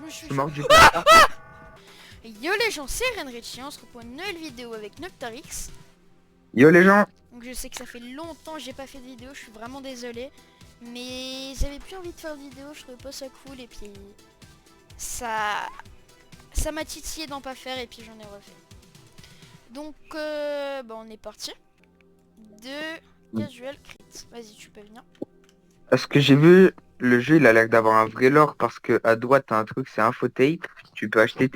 Je me suis... Je suis mort du bâtard. Yo les gens, c'est Renrichi, on se retrouve pour une nouvelle vidéo avec Noctarix. Yo les gens. Donc je sais que ça fait longtemps que j'ai pas fait de vidéo, je suis vraiment désolé. Mais j'avais plus envie de faire de vidéo, je trouvais pas ça cool et puis... Ça m'a titillé d'en pas faire et puis j'en ai refait. Donc bah, on est parti. De Casual Crit. Vas-y, tu peux venir. Parce que j'ai vu, le jeu il a l'air d'avoir un vrai lore parce que à droite t'as un truc, c'est Infotape. Tu peux acheter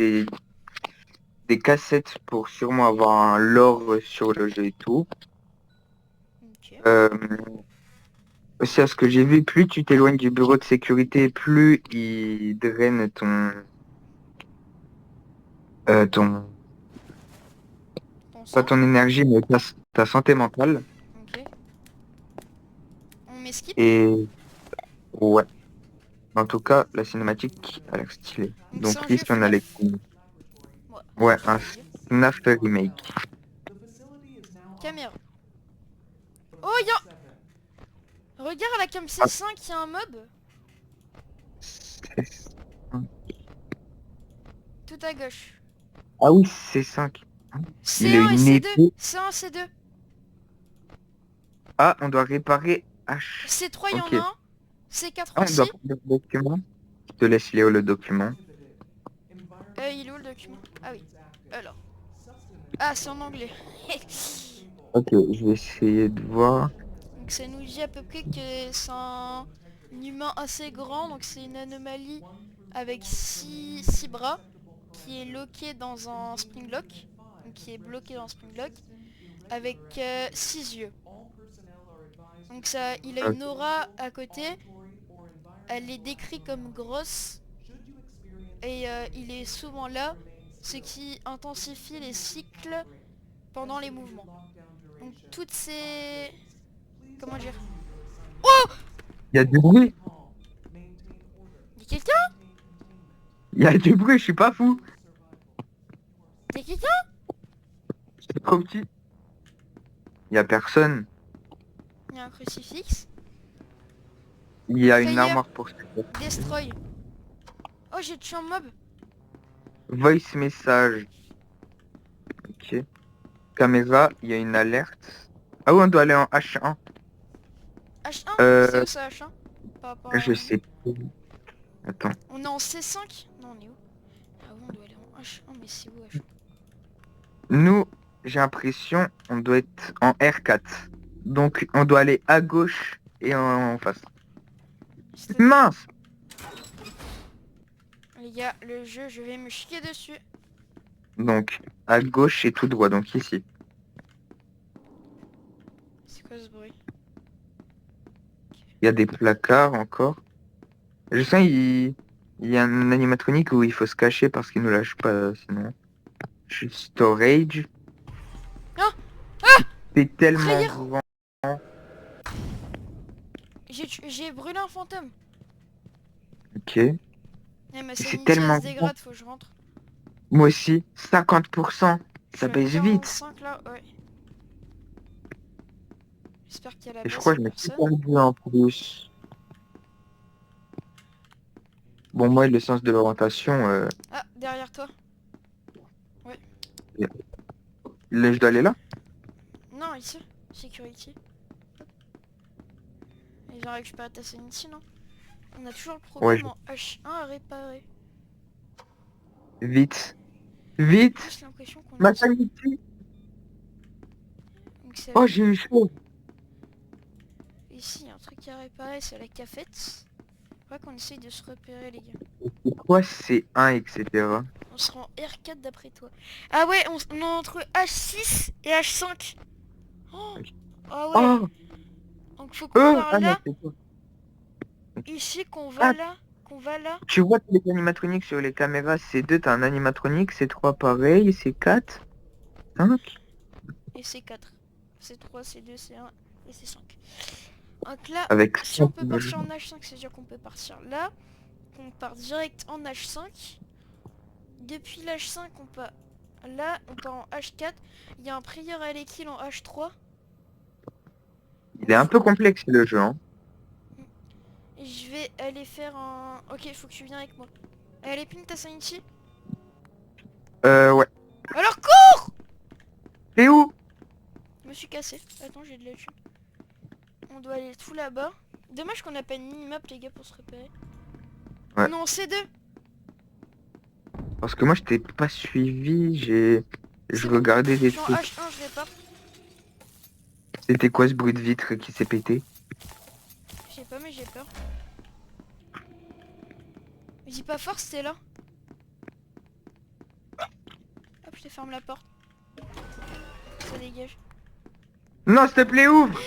des cassettes pour sûrement avoir un lore sur le jeu et tout. Ok. Euh, Aussi à ce que j'ai vu, plus tu t'éloignes du bureau de sécurité, plus il draine ton Ton pas sang. ton énergie, mais ta santé mentale. Ok. On met skip. Et ouais. En tout cas, la cinématique a l'air stylée. Donc c'est Donc un jeu ici on a les... FNAF. Ouais, Ouais, c'est ce un que je dis. FNAF remake. Caméra. Oh y'a... Regarde à la cam Ah, C5, y'a un mob. Tout à gauche. ah oui, c'est 5. Il a C1 et une C2. épée. C1, C2. Ah, on doit réparer H. C3, il y en Ok. a un. C4 Ah, on doit aussi. prendre le document. Je te laisse Léo le document. Il est où le document? Ah oui. Alors. Ah, c'est en anglais. Ok, je vais essayer de voir. Donc ça nous dit à peu près que c'est un humain assez grand. Donc c'est une anomalie avec 6 bras qui est loqué dans un spring lock. Donc qui est bloqué dans un spring lock. Avec 6 yeux. Donc ça, il a Ok. une aura à côté. Elle est décrite comme grosse. Et il est souvent là. Ce qui intensifie les cycles pendant les mouvements. Donc toutes ces... Comment dire? Oh! Il y a du bruit. Y'a quelqu'un? Il y a du bruit, je suis pas fou. Y'a quelqu'un? C'est trop petit. Il y a personne. Y'a un crucifix. Il y a une Player, armoire pour se destroy. Oh, j'ai tué un mob. Voice message. Ok. Caméra, il y a une alerte. Ah oui, on doit aller en H1. H1? C'est Euh, où ça H1? Par rapport à... je sais plus. Attends. On est en C5? Non, on est où? Ah oui, on doit aller en H1, mais c'est où H1? Nous, j'ai l'impression, on doit être en R4. Donc, on doit aller à gauche et en face. C'est-à-dire... Mince! Les gars, le jeu, je vais me chier dessus. Donc, à gauche et tout droit, donc ici. C'est quoi ce bruit? Il y a des placards encore. Je sens il y a un animatronique où il faut se cacher parce qu'il ne lâche pas, sinon. Storage. Ah! Ah! C'est tellement Player! grand. J'ai brûlé un fantôme. Ok. Et Eh, ma c'est sanity, elle tellement se grand. dégrade, faut que je rentre. Moi aussi, 50%. Je Ça suis à baisse vite. 45 là, ouais. J'espère qu'à la Et je base, crois y'a que je me suis personne. perdu en plus. Bon, moi, le sens de l'orientation, Ah, derrière toi. Ouais. là, je dois aller là? Non, ici. Security. Et viens récupérer ta sanity, non? On a toujours le Ouais, problème en H1 à réparer. vite. J'ai Vite! plus l'impression qu'on Ma est... sanité! Donc ça Oh, veut j'ai dire... eu chaud! Ici, il y a un truc à réparer, c'est la cafette. Faudrait qu'on essaye de se repérer, les gars. Pourquoi c'est 1, etc. On sera en R4 d'après toi. Ah ouais, on est entre H6 et H5. Oh, ah ouais. Oh! Donc faut qu'on Ah parte non, là, c'est toi. ici, qu'on va Ah, là, qu'on va là. tu vois tous les animatroniques sur les caméras, c'est 2, t'as un animatronique, c'est 3 pareil, c'est 4, 5. Et c'est 4. C'est 3, c'est 2, c'est 1 et c'est 5. Donc là, Avec si 5 on peut partir en H5, c'est-à-dire qu'on peut partir là. On part direct en H5. Depuis l'H5, on part là, on part en H4. Il y a un prieur à l'équil en H3. Il est un peu complexe le jeu, hein. Et je vais aller faire un... Ok, il faut que tu viennes avec moi. Elle est ping ta sanity? Ouais. Alors cours! T'es où? Je me suis cassé. Attends, j'ai de la thune. On doit aller tout là-bas. Dommage qu'on n'a pas une mini-map les gars pour se repérer. Ouais. Non, C2. Parce que moi je t'ai pas suivi, je C'est bon. regardais Je des suis en trucs. H1, je répare. C'était quoi ce bruit de vitre qui s'est pété? Je sais pas mais j'ai peur. Mais dis pas fort, c'était là. Hop, je te ferme la porte. Ça dégage. Non, s'il te plaît, ouvre!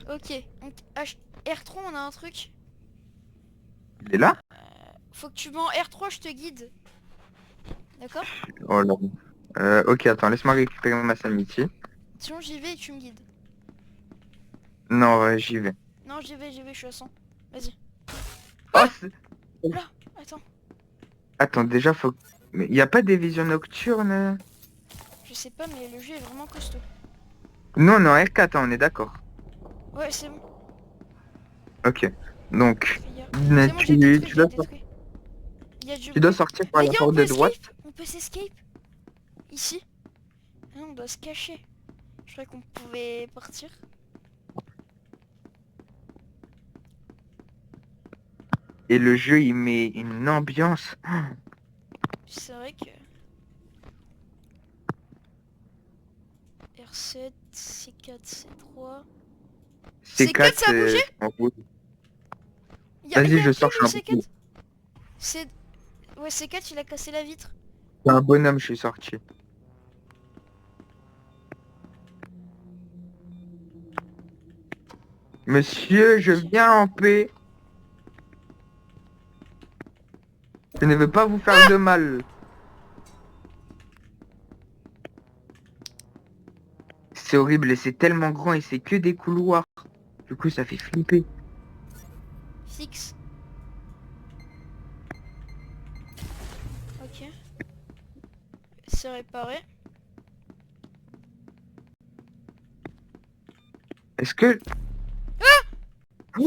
Ok, donc R3 on a un truc. Il est là? Faut que tu vas en R3, je te guide. D'accord? Oh là. Ok, attends, laisse-moi récupérer ma sanity. Sinon j'y vais et tu me guides. Non, ouais, j'y vais. Non, j'y vais, je suis à 100. Vas-y. Oh, Là, attends. attends, déjà, faut... Mais y a pas des visions nocturnes? Je sais pas, mais le jeu est vraiment costaud. Non, non, R4, hein, on est d'accord. Ouais, c'est bon. Ok, donc... Fais gaffe. ne- C'est bon, j'ai détruit, tu j'ai dois, détruit. Il y a du tu dois bruit. sortir par Les la gars, on porte peut de droite. escape. On peut s'escape. Ici. Ah non, on doit se cacher. Je croyais qu'on pouvait partir. Et le jeu, il met une ambiance. C'est vrai que... R7, C4, C3... C4, ça a bougé? En rouge. Y a Vas-y, un je kill sors, ou je suis un C4? C'est... Ouais, C4, il a cassé la vitre. un bonhomme, je suis sorti. Monsieur, je viens en paix. Je ne veux pas vous faire de mal. C'est horrible et c'est tellement grand et c'est que des couloirs. Du coup, ça fait flipper. Fixe. Ok. C'est réparé. Est-ce que...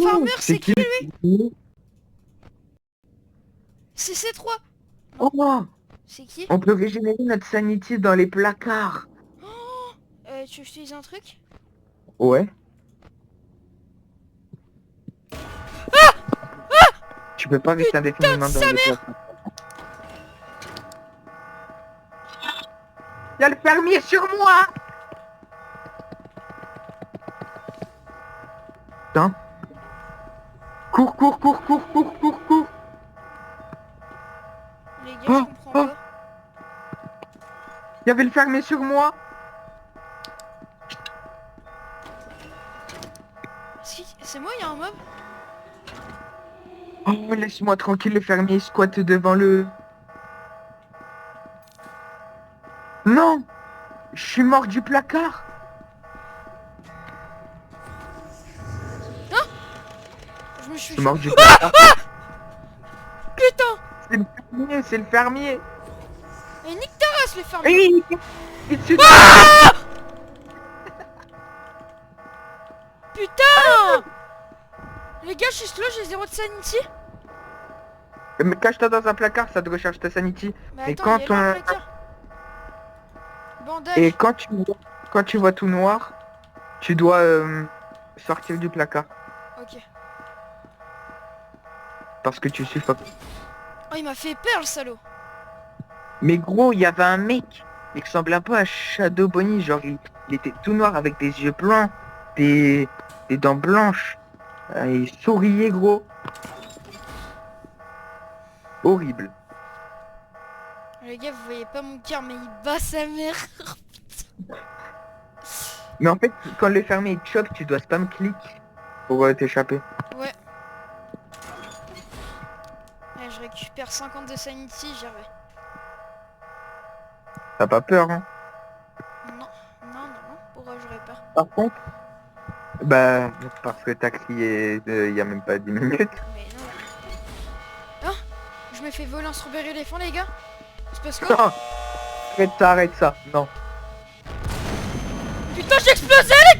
Farmer, c'est qui lui? C'est C3. Oh, C'est qui? on peut régénérer notre sanity dans les placards. Tu utilises un truc? Ouais. Tu peux pas rester indéfiniment dans les placards. Y'a le fermier sur moi! Putain. Cours, cours, cours, cours, cours, cours, cours. Les gars, Oh, je comprends oh. pas. Il y avait le fermier sur moi. C'est moi, il y a un mob? Oh, laisse-moi tranquille, le fermier squatte devant le... Non! Je suis mort du placard. Je me suis... Je suis mort du placard. Putain! C'est le fermier. Et nique ta race, le fermier! Hey, il est dessus. Putain! Les gars, je suis slow, j'ai 0 de sanity. Mais cache-toi dans un placard, ça te recharge ta sanity. Mais Et attends, quand il est là, on... le placard. Bandage. Et quand tu vois tout noir, tu dois sortir du placard. Ok. Parce que tu suffoques. Oh, il m'a fait peur, le salaud. Mais gros, il y avait un mec. Il ressemblait un peu à Shadow Bonnie. Genre, il était tout noir avec des yeux blancs, des dents blanches. Il souriait, gros. Horrible. Les gars, vous voyez pas mon cœur, mais il bat sa mère. Mais en fait, quand le fermier il te chope, tu dois spam clic pour t'échapper. Ouais. Ouais, je récupère 50 de sanity, j'y reviens. T'as pas peur, hein? Non, non, non, non. Pourquoi je répare? Par contre, bah, parce que t'as crié il y a même pas 10 minutes. Mais non. Ah! Je me fais voler un strawberry éléphant, les gars. C'est parce que... Non! Arrête ça, non. Putain, j'ai explosé, les gars!